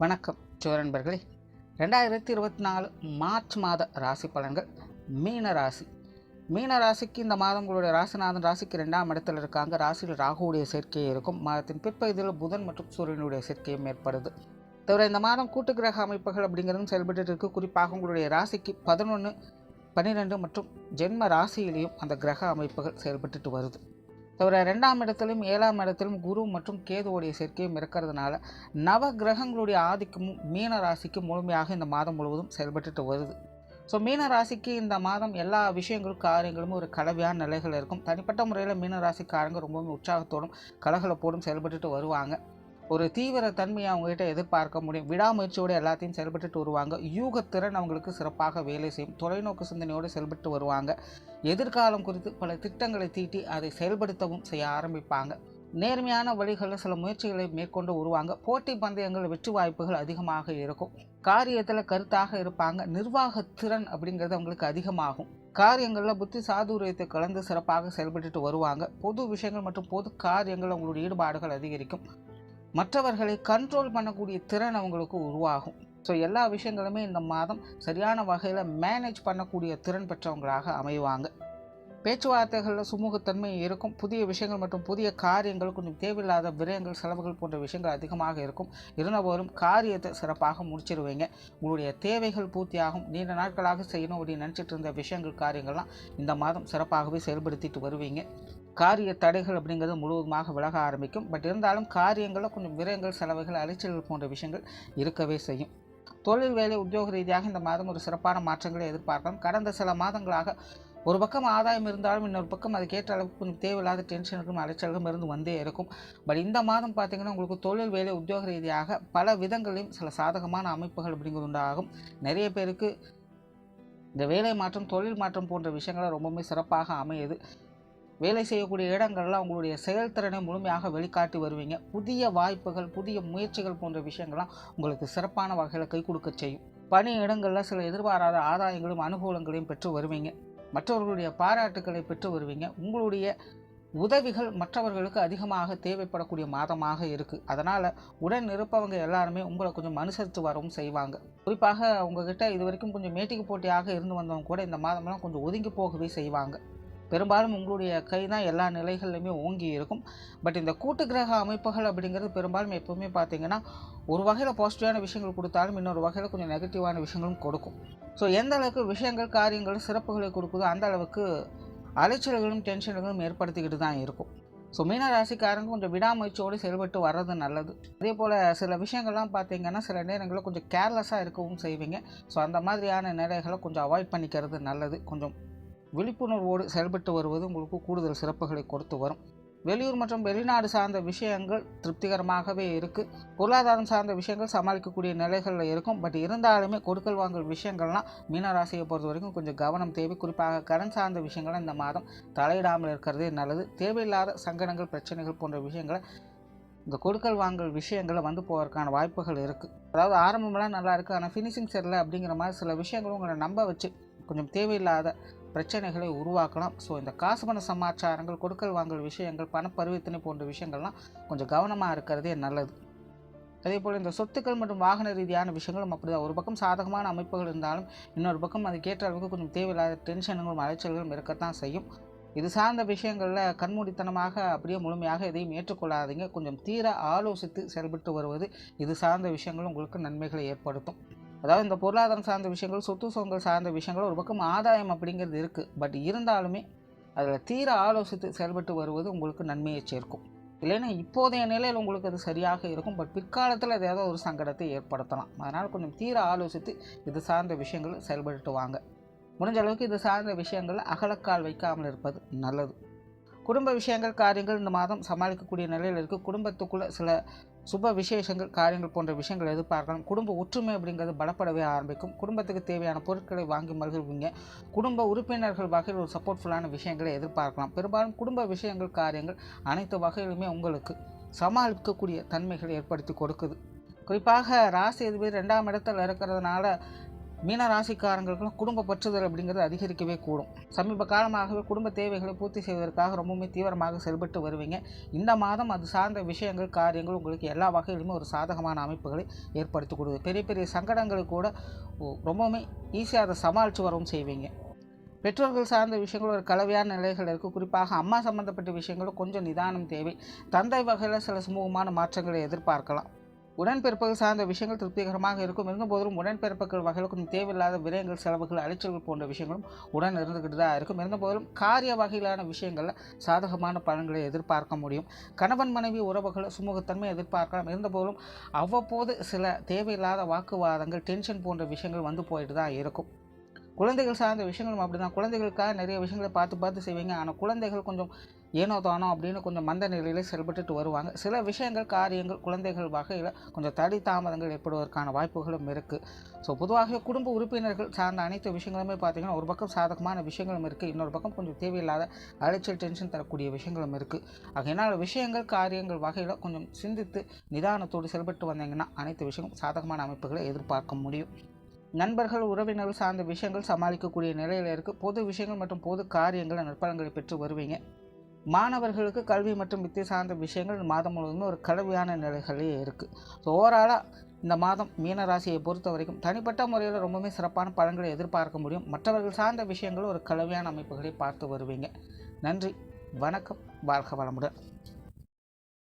வணக்கம் நண்பர்களே. 2024 மார்ச் மாத ராசி பலன்கள். மீன ராசி. மீன ராசிக்கு இந்த மாதம் உங்களுடைய ராசிநாதன் ராசிக்கு 2ஆம் இடத்தில் இருக்காங்க. ராசியில் ராகுவுடைய சேர்க்கையே இருக்கும். மாதத்தின் பிற்பகுதியில் புதன் மற்றும் சூரியனுடைய சேர்க்கையும் ஏற்படுது. தவிர இந்த மாதம் கூட்டு கிரக அமைப்புகள் அப்படிங்கிறதும் செயல்பட்டு இருக்கு. குறிப்பாக உங்களுடைய ராசிக்கு 11, 12 மற்றும் ஜென்ம ராசியிலையும் அந்த கிரக அமைப்புகள் செயல்பட்டு வருது. தவிர 2ஆம் இடத்திலும் 7ஆம் இடத்திலும் குரு மற்றும் கேதுவோடைய சேர்க்கையும் இருக்கிறதுனால நவ கிரகங்களுடைய ஆதிக்கமும் மீன ராசிக்கு முழுமையாக இந்த மாதம் முழுவதும் செயல்பட்டு வருது. ஸோ மீன ராசிக்கு இந்த மாதம் எல்லா விஷயங்களும் காரியங்களும் ஒரு கலவையான நிலைகள் இருக்கும். தனிப்பட்ட முறையில் மீன ராசிக்காரங்க ரொம்பவும் உற்சாகத்தோடும் கலகலப்போடும் செயல்பட்டு வருவாங்க. ஒரு தீவிர தன்மையை அவங்ககிட்ட எதிர்பார்க்க முடியும். விடாமுயற்சியோடு எல்லாத்தையும் செயல்பட்டு வருவாங்க. யூகத்திறன் அவங்களுக்கு சிறப்பாக வேலை செய்யும். தொலைநோக்கு சிந்தனையோடு செயல்பட்டு வருவாங்க. எதிர்காலம் குறித்து பல திட்டங்களை தீட்டி அதை செயல்படுத்தவும் செய்ய ஆரம்பிப்பாங்க. நேர்மையான வழிகளில் சில முயற்சிகளை மேற்கொண்டு வருவாங்க. போட்டி பந்தயங்கள் வெற்றி வாய்ப்புகள் அதிகமாக இருக்கும். காரியத்தில் கருத்தாக இருப்பாங்க. நிர்வாகத்திறன் அப்படிங்கிறது அவங்களுக்கு அதிகமாகும். காரியங்களில் புத்தி சாதுரியத்தை கலந்து சிறப்பாக செயல்பட்டு வருவாங்க. பொது விஷயங்கள் மற்றும் பொது காரியங்கள் அவங்களுடைய ஈடுபாடுகள் அதிகரிக்கும். மற்றவர்களை கண்ட்ரோல் பண்ணக்கூடிய திறன் அவங்களுக்கு உருவாகும். ஸோ எல்லா விஷயங்களுமே இந்த மாதம் சரியான வகையில் மேனேஜ் பண்ணக்கூடிய திறன் பெற்றவங்களாக அமைவாங்க. பேச்சுவார்த்தைகளில் சுமூகத்தன்மை இருக்கும். புதிய விஷயங்கள் மற்றும் புதிய காரியங்கள் கொஞ்சம் தேவையில்லாத விரயங்கள் செலவுகள் போன்ற விஷயங்கள் அதிகமாக இருக்கும். இருந்தபோதும் காரியத்தை சிறப்பாக முடிச்சிருவீங்க. உங்களுடைய தேவைகள் பூர்த்தியாகும். நீண்ட நாட்களாக செய்யணும் அப்படின்னு நினச்சிட்டு இருந்த விஷயங்கள் காரியங்கள்லாம் இந்த மாதம் சிறப்பாகவே செயல்படுத்திட்டு வருவீங்க. காரிய தடைகள் அப்படிங்கிறது முழுவதுமாக விலக ஆரம்பிக்கும். பட் இருந்தாலும் காரியங்களில் கொஞ்சம் விரயங்கள் செலவுகள் அலைச்சல்கள் போன்ற விஷயங்கள் இருக்கவே செய்யும். தொழில் வேலை உத்தியோக ரீதியாக இந்த மாதம் ஒரு சிறப்பான மாற்றங்களை எதிர்பார்க்கலாம். கடந்த சில மாதங்களாக ஒரு பக்கம் ஆதாயம் இருந்தாலும் இன்னொரு பக்கம் அதுக்கேற்ற அளவுக்கு கொஞ்சம் தேவையில்லாத டென்ஷனுக்கும் அலைச்சல்களும் இருந்து வந்தே இருக்கும். பட் இந்த மாதம் பார்த்திங்கன்னா உங்களுக்கு தொழில் வேலை உத்தியோக ரீதியாக பல விதங்களையும் சில சாதகமான அமைப்புகள் அப்படிங்கிறது உண்டாகும். நிறைய பேருக்கு இந்த வேலை மாற்றம் தொழில் மாற்றம் போன்ற விஷயங்களை ரொம்பவுமே சிறப்பாக அமையுது. வேலை செய்யக்கூடிய இடங்கள்லாம் உங்களுடைய செயல்திறனை முழுமையாக வெளிக்காட்டி வருவீங்க. புதிய வாய்ப்புகள் புதிய முயற்சிகள் போன்ற விஷயங்கள்லாம் உங்களுக்கு சிறப்பான வகையில் கை கொடுக்க செய்யும். பணி இடங்களில் சில எதிர்பாராத ஆதாயங்களும் அனுகூலங்களையும் பெற்று வருவீங்க. மற்றவர்களுடைய பாராட்டுக்களை பெற்று வருவீங்க. உங்களுடைய உதவிகள் மற்றவர்களுக்கு அதிகமாக தேவைப்படக்கூடிய மாதமாக இருக்குது. அதனால் உடன் இருப்பவங்க எல்லாருமே உங்களை கொஞ்சம் அனுசரித்து வரவும் செய்வாங்க. குறிப்பாக உங்ககிட்ட இது வரைக்கும் கொஞ்சம் மேட்டிக்கு போட்டியாக இருந்து வந்தவங்க கூட இந்த மாதம்லாம் கொஞ்சம் ஒதுங்கி போகவே செய்வாங்க. பெரும்பாலும் உங்களுடைய கை தான் எல்லா நிலைகள்லையுமே ஓங்கி இருக்கும். பட் இந்த கூட்டு கிரக அமைப்புகள் அப்படிங்கிறது பெரும்பாலும் எப்போவுமே பார்த்திங்கன்னா ஒரு வகையில் பாசிட்டிவான விஷயங்கள் கொடுத்தாலும் இன்னொரு வகையில் கொஞ்சம் நெகட்டிவான விஷயங்களும் கொடுக்கும். ஸோ எந்த அளவுக்கு விஷயங்கள் காரியங்கள் சிறப்புகளை கொடுக்குதோ அந்த அளவுக்கு அலைச்சல்களும் டென்ஷன்களும் ஏற்படுத்திக்கிட்டு தான் இருக்கும். ஸோ மீன ராசிக்காரங்க கொஞ்சம் விடாமுயற்சியோடு செயல்பட்டு வர்றது நல்லது. அதே போல் சில விஷயங்கள்லாம் பார்த்திங்கன்னா சில நேரங்களில் கொஞ்சம் கேர்லெஸ்ஸாக இருக்கவும் செய்வீங்க. ஸோ அந்த மாதிரியான நிலைகளை கொஞ்சம் அவாய்ட் பண்ணிக்கிறது நல்லது. கொஞ்சம் விழிப்புணர்வோடு செயல்பட்டு வருவது உங்களுக்கு கூடுதல் சிறப்புகளை கொடுத்து வரும். வெளியூர் மற்றும் வெளிநாடு சார்ந்த விஷயங்கள் திருப்திகரமாகவே இருக்குது. பொருளாதாரம் சார்ந்த விஷயங்கள் சமாளிக்கக்கூடிய நிலைகளில் இருக்கும். பட் இருந்தாலுமே கொடுக்கல் வாங்கல் விஷயங்கள்லாம் மீனராசியை பொறுத்த வரைக்கும் கொஞ்சம் கவனம் தேவை. குறிப்பாக கடன் சார்ந்த விஷயங்கள்லாம் இந்த மாதம் தலையிடாமல் இருக்கிறதே நல்லது. தேவையில்லாத சங்கடங்கள் பிரச்சனைகள் போன்ற விஷயங்களை இந்த கொடுக்கல் வாங்கல் விஷயங்களை வந்து போவதற்கான வாய்ப்புகள் இருக்குது. அதாவது ஆரம்பமெல்லாம் நல்லா இருக்குது, ஆனால் ஃபினிஷிங் சரியில்லை அப்படிங்கிற மாதிரி சில விஷயங்களும் உங்களை நம்ப வச்சு கொஞ்சம் தேவையில்லாத பிரச்சனைகளை உருவாக்கலாம். ஸோ இந்த காசு பண சமாச்சாரங்கள் கொடுக்கல் வாங்கல் விஷயங்கள் பண பரிவர்த்தனை போன்ற விஷயங்கள்லாம் கொஞ்சம் கவனமாக இருக்கிறதே நல்லது. அதே போல் இந்த சொத்துக்கள் மற்றும் வாகன ரீதியான விஷயங்களும் அப்படி தான். ஒரு பக்கம் சாதகமான அமைப்புகள் இருந்தாலும் இன்னொரு பக்கம் அதுக்கேற்ற அளவுக்கு கொஞ்சம் தேவையில்லாத டென்ஷன்களும் அலைச்சல்களும் இருக்கத்தான் செய்யும். இது சார்ந்த விஷயங்களில் கண்மூடித்தனமாக அப்படியே முழுமையாக எதையும் ஏற்றுக்கொள்ளாதீங்க. கொஞ்சம் தீர ஆலோசித்து செயல்பட்டு வருவது இது சார்ந்த விஷயங்களும் உங்களுக்கு நன்மைகளை ஏற்படுத்தும். அதாவது இந்த பொருளாதாரம் சார்ந்த விஷயங்கள் சொத்து சுகங்கள் சார்ந்த விஷயங்கள் ஒரு பக்கம் ஆதாயம் அப்படிங்கிறது இருக்குது. பட் இருந்தாலுமே அதில் தீர ஆலோசித்து செயல்பட்டு வருவது உங்களுக்கு நன்மையை சேர்க்கும். இல்லைன்னா இப்போதைய நிலையில் உங்களுக்கு அது சரியாக இருக்கும். பட் பிற்காலத்தில் அது ஏதோ ஒரு சங்கடத்தை ஏற்படுத்தலாம். அதனால் கொஞ்சம் தீர ஆலோசித்து இது சார்ந்த விஷயங்கள் செயல்பட்டு வாங்க. முடிஞ்ச அளவுக்கு இது சார்ந்த விஷயங்கள் அகலக்கால் வைக்காமல் இருப்பது நல்லது. குடும்ப விஷயங்கள் காரியங்கள் இந்த மாதம் சமாளிக்கக்கூடிய நிலையில் இருக்குது. குடும்பத்துக்குள்ளே சில சுப விசேஷங்கள் காரியங்கள் போன்ற விஷயங்கள் எதிர்பார்க்கலாம். குடும்ப ஒற்றுமை அப்படிங்கிறது பலப்படவே ஆரம்பிக்கும். குடும்பத்துக்கு தேவையான பொருட்களை வாங்கி மகிழ்வீங்க. குடும்ப உறுப்பினர்கள் வகையில் ஒரு சப்போர்ட்ஃபுல்லான விஷயங்களை எதிர்பார்க்கலாம். பெரும்பாலும் குடும்ப விஷயங்கள் காரியங்கள் அனைத்து வகையிலுமே உங்களுக்கு சமாளிக்கக்கூடிய தன்மைகளை ஏற்படுத்தி கொடுக்குது. குறிப்பாக ராசி அதிபதி 2ஆம் இடத்தில் இருக்கிறதுனால மீன ராசிக்காரங்களுக்கும் குடும்ப பற்றுதல் அப்படிங்கிறது அதிகரிக்கவே கூடும். சமீப காலமாகவே குடும்ப தேவைகளை பூர்த்தி செய்வதற்காக ரொம்பவுமே தீவிரமாக செயல்பட்டு வருவீங்க. இந்த மாதம் அது சார்ந்த விஷயங்கள், காரியங்கள் உங்களுக்கு எல்லா வகையிலுமே ஒரு சாதகமான அமைப்புகளை ஏற்படுத்தி கொடுக்குது. பெரிய பெரிய சங்கடங்களை கூட ரொம்பவுமே ஈஸியாக அதை சமாளித்து வரவும் செய்வீங்க. பெற்றோர்கள் சார்ந்த விஷயங்கள் ஒரு கலவையான நிலைகள் இருக்குது. குறிப்பாக அம்மா சம்பந்தப்பட்ட விஷயங்களும் கொஞ்சம் நிதானம் தேவை. தந்தை வகையில் சில சுமூகமான மாற்றங்களை எதிர்பார்க்கலாம். உடன்பிறப்புகள் சார்ந்த விஷயங்கள் திருப்திகரமாக இருக்கும். இருந்தபோதிலும் உடன்பிறப்புகள் வகையில் கொஞ்சம் தேவையில்லாத விரயங்கள், செலவுகள், அலைச்சல்கள் போன்ற விஷயங்களும் உடன் இருந்துக்கிட்டு தான் இருக்கும். இருந்தபோதிலும் காரிய வகையிலான விஷயங்களில் சாதகமான பலன்களை எதிர்பார்க்க முடியும். கணவன் மனைவி உறவுகளை சுமூகத்தன்மை எதிர்பார்க்கலாம். இருந்தபோதிலும் அவ்வப்போது சில தேவையில்லாத வாக்குவாதங்கள், டென்ஷன் போன்ற விஷயங்கள் வந்து போயிட்டு தான் இருக்கும். குழந்தைகள் சார்ந்த விஷயங்களும் அப்படி தான். குழந்தைகளுக்காக நிறைய விஷயங்களை பார்த்து செய்வீங்க. ஆனால் குழந்தைகள் கொஞ்சம் ஏனோ தானோ அப்படின்னு கொஞ்சம் மந்த நிலையில் செயல்பட்டுட்டு வருவாங்க. சில விஷயங்கள், காரியங்கள் குழந்தைகள் வகையில் கொஞ்சம் தடை தாமதங்கள் ஏற்படுவதற்கான வாய்ப்புகளும் இருக்குது. ஸோ பொதுவாக குடும்ப உறுப்பினர்கள் சார்ந்த அனைத்து விஷயங்களுமே பார்த்திங்கன்னா ஒரு பக்கம் சாதகமான விஷயங்களும் இருக்குது, இன்னொரு பக்கம் கொஞ்சம் தேவையில்லாத அலைச்சல், டென்ஷன் தரக்கூடிய விஷயங்களும் இருக்குது. ஆகையினால் விஷயங்கள், காரியங்கள் வகையில் கொஞ்சம் சிந்தித்து நிதானத்தோடு செயல்பட்டு வந்தீங்கன்னா அனைத்து விஷயங்களும் சாதகமான அமைப்புகளை எதிர்பார்க்க முடியும். நண்பர்கள், உறவினர்கள் சார்ந்த விஷயங்கள் சமாளிக்கக்கூடிய நிலையில் இருக்குது. பொது விஷயங்கள் மற்றும் பொது காரியங்கள் நற்பலன்களை பெற்று வருவீங்க. மாணவர்களுக்கு கல்வி மற்றும் வித்தை சார்ந்த விஷயங்கள் மாதம் முழுவதுமே ஒரு கலவையான நிலைகளே இருக்குது. ஸோ ஓவராலாக இந்த மாதம் மீனராசியை பொறுத்த வரைக்கும் தனிப்பட்ட முறையில் ரொம்பவே சிறப்பான பலன்களை எதிர்பார்க்க முடியும். மற்றவர்கள் சார்ந்த விஷயங்கள் ஒரு கலவையான அமைப்புகளை பார்த்து வருவீங்க. நன்றி, வணக்கம், வாழ்க வளமுடன்.